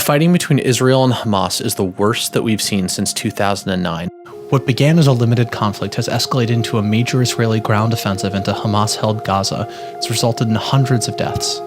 fighting between Israel and Hamas is the worst that we've seen since 2009. What began as a limited conflict has escalated into a major Israeli ground offensive into Hamas-held Gaza. It's resulted in hundreds of deaths.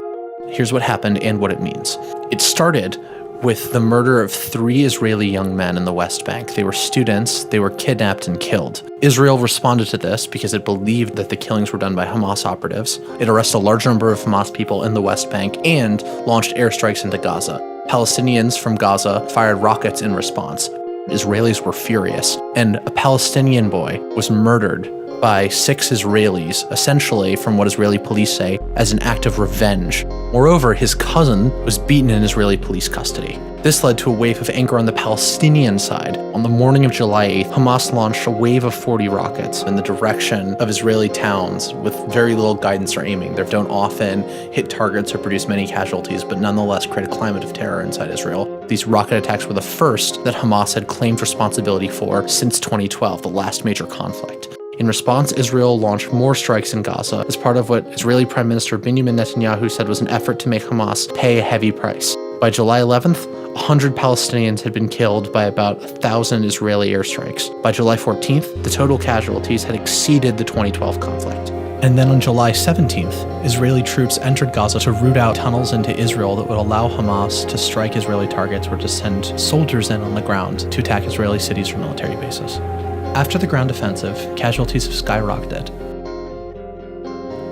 Here's what happened and what it means. It started with the murder of 3 Israeli young men in the West Bank. They were students, they were kidnapped and killed. Israel responded to this because it believed that the killings were done by Hamas operatives. It arrested a large number of Hamas people in the West Bank and launched airstrikes into Gaza. Palestinians from Gaza fired rockets in response. Israelis were furious, and a Palestinian boy was murdered by 6 Israelis, essentially, from what Israeli police say, as an act of revenge. Moreover, his cousin was beaten in Israeli police custody. This led to a wave of anger on the Palestinian side. On the morning of July 8th, Hamas launched a wave of 40 rockets in the direction of Israeli towns with very little guidance or aiming. They don't often hit targets or produce many casualties, but nonetheless create a climate of terror inside Israel. These rocket attacks were the first that Hamas had claimed responsibility for since 2012, the last major conflict. In response, Israel launched more strikes in Gaza as part of what Israeli Prime Minister Benjamin Netanyahu said was an effort to make Hamas pay a heavy price. By July 11th, 100 Palestinians had been killed by about 1,000 Israeli airstrikes. By July 14th, the total casualties had exceeded the 2012 conflict. And then on July 17th, Israeli troops entered Gaza to root out tunnels into Israel that would allow Hamas to strike Israeli targets or to send soldiers in on the ground to attack Israeli cities or military bases. After the ground offensive, casualties have skyrocketed.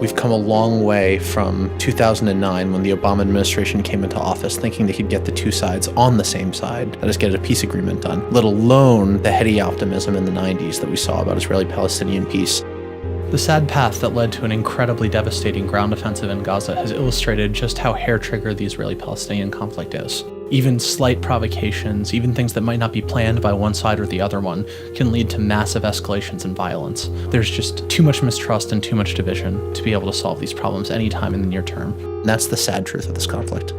We've come a long way from 2009 when the Obama administration came into office thinking they could get the two sides on the same side, that is, get a peace agreement done, let alone the heady optimism in the 90s that we saw about Israeli-Palestinian peace. The sad path that led to an incredibly devastating ground offensive in Gaza has illustrated just how hair-triggered the Israeli-Palestinian conflict is. Even slight provocations, even things that might not be planned by one side or the other one, can lead to massive escalations and violence. There's just too much mistrust and too much division to be able to solve these problems anytime in the near term. And that's the sad truth of this conflict.